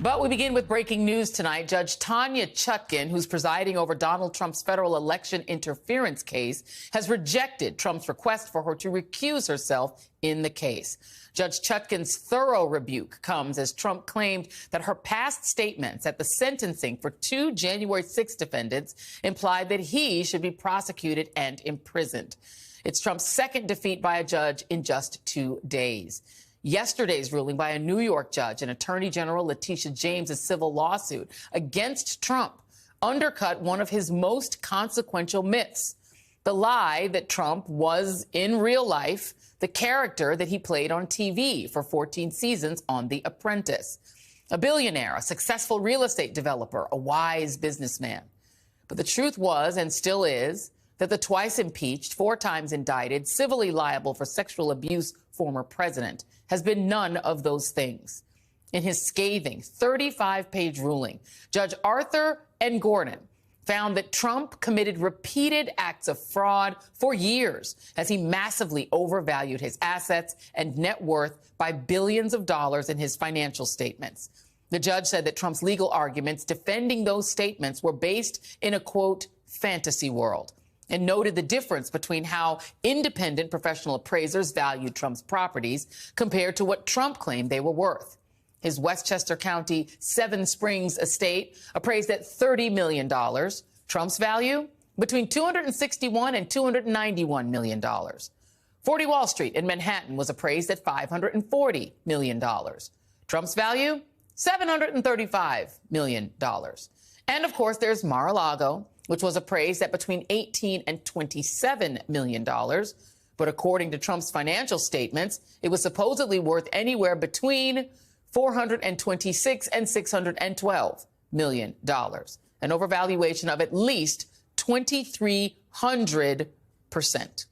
But we begin with breaking news tonight. Judge Tanya Chutkan, who's presiding over Donald Trump's federal election interference case, has rejected Trump's request for her to recuse herself in the case. Judge Chutkan's thorough rebuke comes as Trump claimed that her past statements at the sentencing for two January 6 defendants implied that he should be prosecuted and imprisoned. It's Trump's second defeat by a judge in just 2 days. Yesterday's ruling by a New York judge and Attorney General Letitia James' civil lawsuit against Trump undercut one of his most consequential myths, the lie that Trump was, in real life, the character that he played on TV for 14 seasons on The Apprentice. A billionaire, a successful real estate developer, a wise businessman. But the truth was, and still is, that the twice impeached, 4 times indicted, civilly liable for sexual abuse former president has been none of those things. In his scathing 35-page ruling, Judge Arthur N. Gordon found that Trump committed repeated acts of fraud for years as he massively overvalued his assets and net worth by billions of dollars in his financial statements. The judge said that Trump's legal arguments defending those statements were based in a, quote, fantasy world, and noted the difference between how independent professional appraisers valued Trump's properties compared to what Trump claimed they were worth. His Westchester County Seven Springs estate appraised at $30 million. Trump's value? Between $261 and $291 million. 40 Wall Street in Manhattan was appraised at $540 million. Trump's value? $735 million. And, of course, there's Mar-a-Lago, which was appraised at between $18 and $27 million. But according to Trump's financial statements, it was supposedly worth anywhere between $426 and $612 million, an overvaluation of at least 2,300%.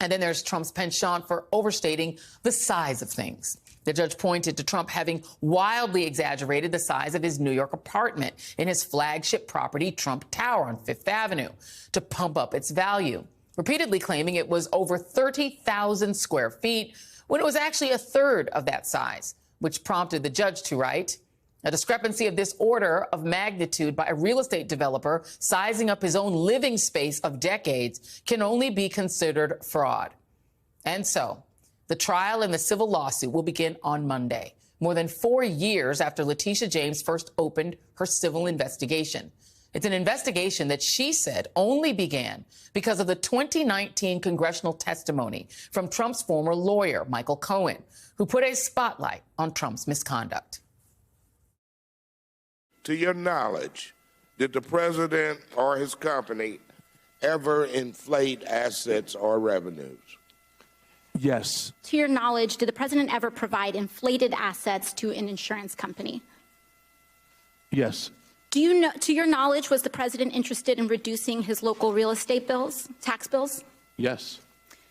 And then there's Trump's penchant for overstating the size of things. The judge pointed to Trump having wildly exaggerated the size of his New York apartment in his flagship property, Trump Tower on Fifth Avenue, to pump up its value, repeatedly claiming it was over 30,000 square feet when it was actually a third of that size, which prompted the judge to write, a discrepancy of this order of magnitude by a real estate developer sizing up his own living space of decades can only be considered fraud. And so, the trial in the civil lawsuit will begin on Monday, more than 4 years after Letitia James first opened her civil investigation. It's an investigation that she said only began because of the 2019 congressional testimony from Trump's former lawyer, Michael Cohen, who put a spotlight on Trump's misconduct. To your knowledge, did the president or his company ever inflate assets or revenues? Yes. To your knowledge, did the president ever provide inflated assets to an insurance company? Yes. Do you know, to your knowledge, was the president interested in reducing his local real estate bills, tax bills? Yes.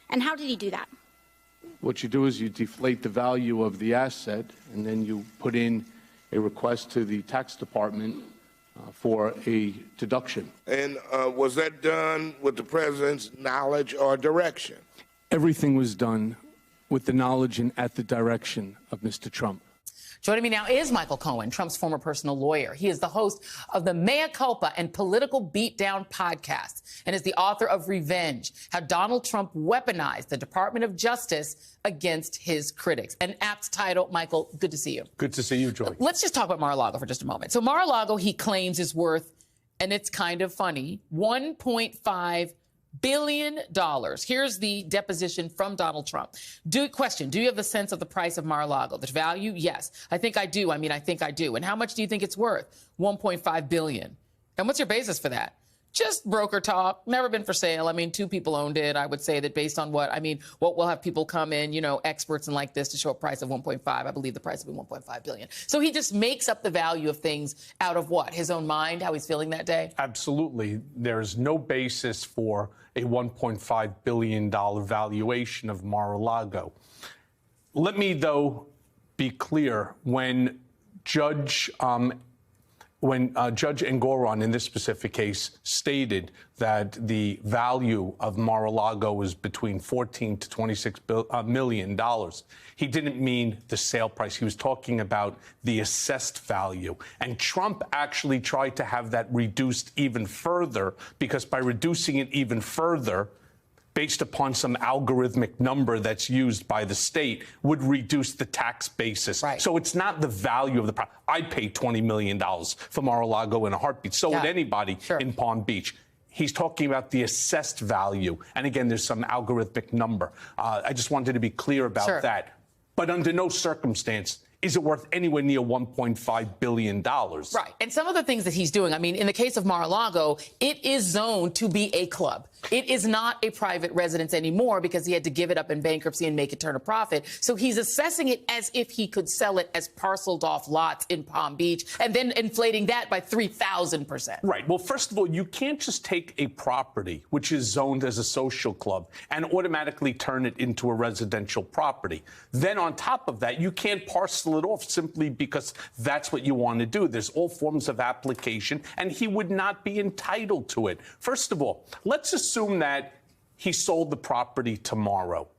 And how did he do that? What you do is you deflate the value of the asset, and then you put in a request to the tax department for a deduction. And was that done with the president's knowledge or direction? Everything was done with the knowledge and at the direction of Mr. Trump. Joining me now is Michael Cohen, Trump's former personal lawyer. He is the host of the Mea Culpa and Political Beatdown podcast and is the author of Revenge, How Donald Trump Weaponized the Department of Justice Against His Critics. An apt title. Michael, good to see you. Good to see you, Joy. Let's just talk about Mar-a-Lago for just a moment. So Mar-a-Lago, he claims, is worth, and it's kind of funny, $1.5 billion. Here's the deposition from Donald Trump. Do you have the sense of the price of Mar-a-Lago? The value? Yes. I think I do. I think I do. And how much do you think it's worth? $1.5 billion. And what's your basis for that? Just broker talk, never been for sale. 2 people owned it. I would say that based on what we'll have people come in, experts and like this to show a price of 1.5. I believe the price will be 1.5 billion. So he just makes up the value of things out of what? His own mind, how he's feeling that day? Absolutely. There's no basis for a $1.5 billion valuation of Mar-a-Lago. Let me, though, be clear. When Judge when Judge Engoron in this specific case stated that the value of Mar-a-Lago is between $14 to $26 million, he didn't mean the sale price. He was talking about the assessed value. And Trump actually tried to have that reduced even further, because by reducing it even further, based upon some algorithmic number that's used by the state, would reduce the tax basis. Right. So it's not the value of the property. I'd pay $20 million for Mar-a-Lago in a heartbeat. So would anybody in Palm Beach. He's talking about the assessed value. And again, there's some algorithmic number. I just wanted to be clear about that. But under no circumstance is it worth anywhere near $1.5 billion. Right. And some of the things that he's doing, I mean, in the case of Mar-a-Lago, it is zoned to be a club. It is not a private residence anymore because he had to give it up in bankruptcy and make it turn a profit. So he's assessing it as if he could sell it as parceled off lots in Palm Beach and then inflating that by 3,000%. Right. Well, first of all, you can't just take a property which is zoned as a social club and automatically turn it into a residential property. Then on top of that, you can't parcel it off simply because that's what you want to do. There's all forms of application, and he would not be entitled to it. First of all, let's assume that he sold the property tomorrow.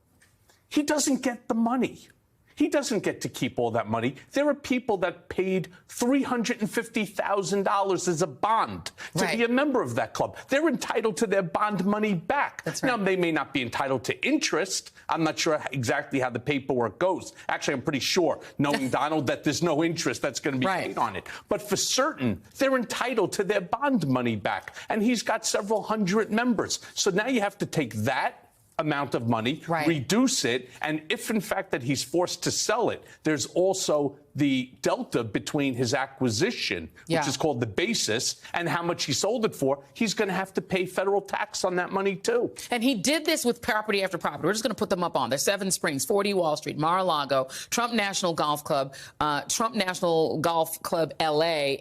He doesn't get the money. He doesn't get to keep all that money. There are people that paid $350,000 as a bond to be a member of that club. They're entitled to their bond money back. That's right. Now, they may not be entitled to interest. I'm not sure exactly how the paperwork goes. Actually, I'm pretty sure, knowing Donald, that there's no interest that's going to be paid on it. But for certain, they're entitled to their bond money back. And he's got several hundred members. So now you have to take that amount of money, reduce it, and if in fact that he's forced to sell it, there's also the delta between his acquisition, which is called the basis, and how much he sold it for. He's going to have to pay federal tax on that money too. And he did this with property after property. We're just going to put them up on. There's Seven Springs, 40 Wall Street, Mar-a-Lago, Trump National Golf Club, LA,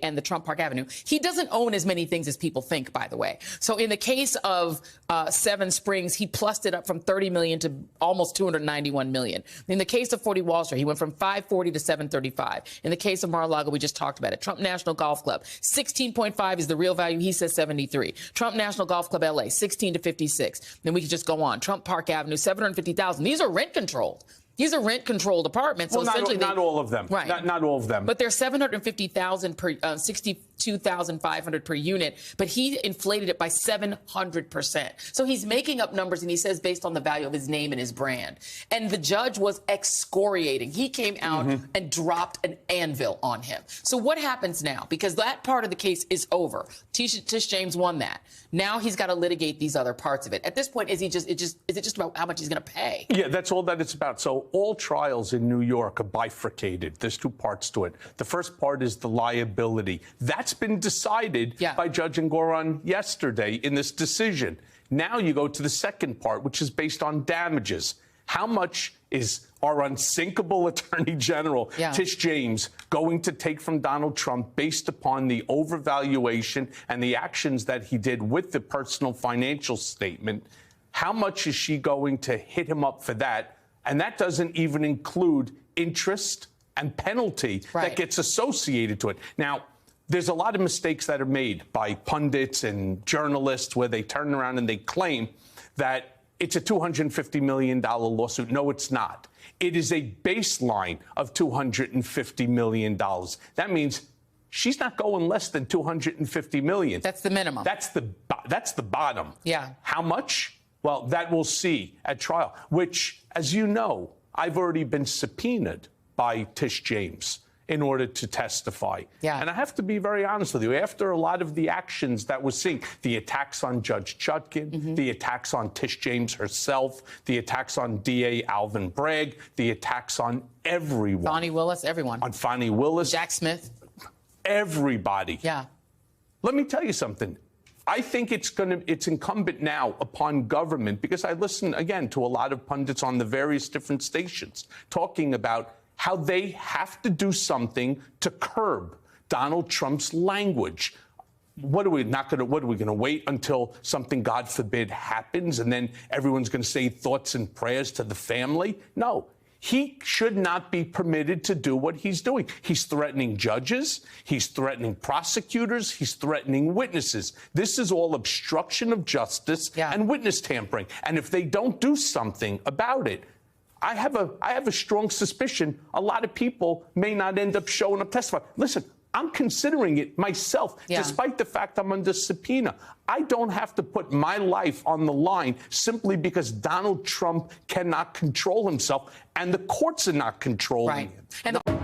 and the Trump Park Avenue. He doesn't own as many things as people think, by the way. So in the case of Seven Springs, he plussed it up from 30 million to almost 291 million. In the case of 40 Wall Street, he went from 540 to 735. In the case of Mar-a-Lago, we just talked about it. Trump National Golf Club, 16.5 is the real value. He says 73. Trump National Golf Club LA, 16 to 56. Then we could just go on. Trump Park Avenue, 750,000. These are rent controlled. These are rent-controlled apartments. So well, essentially not all of them. Right. Not all of them. But they're $750,000 per, 62,500 per unit. But he inflated it by 700%. So he's making up numbers, and he says based on the value of his name and his brand. And the judge was excoriating. He came out and dropped an anvil on him. So what happens now? Because that part of the case is over. Tish James won that. Now he's got to litigate these other parts of it. At this point, is it just about how much he's going to pay? Yeah, that's all that it's about. So all trials in New York are bifurcated. There's two parts to it. The first part is the liability. That's been decided by Judge Engoron yesterday in this decision. Now you go to the second part, which is based on damages. How much is our unsinkable Attorney General, Tish James, going to take from Donald Trump based upon the overvaluation and the actions that he did with the personal financial statement? How much is she going to hit him up for that? And that doesn't even include interest and penalty that gets associated to it. Now, there's a lot of mistakes that are made by pundits and journalists where they turn around and they claim that it's a $250 million lawsuit. No, it's not. It is a baseline of $250 million. That means she's not going less than $250 million. That's the minimum. That's the bottom. Yeah. How much? Well, that we'll see at trial, which, as you know, I've already been subpoenaed by Tish James in order to testify. Yeah. And I have to be very honest with you. After a lot of the actions that we're seeing, the attacks on Judge Chutkan, the attacks on Tish James herself, the attacks on DA Alvin Bragg, the attacks on everyone. Fani Willis, everyone. On Fani Willis. Jack Smith. Everybody. Yeah. Let me tell you something. I think it's incumbent now upon government, because I listen, again, to a lot of pundits on the various different stations talking about how they have to do something to curb Donald Trump's language. What are we going to wait until something, God forbid, happens, and then everyone's going to say thoughts and prayers to the family? No. He should not be permitted to do what he's doing. He's threatening judges. He's threatening prosecutors. He's threatening witnesses. This is all obstruction of justice and witness tampering. And if they don't do something about it, I have a strong suspicion a lot of people may not end up showing up testifying. Listen, I'm considering it myself, despite the fact I'm under subpoena. I don't have to put my life on the line simply because Donald Trump cannot control himself and the courts are not controlling him.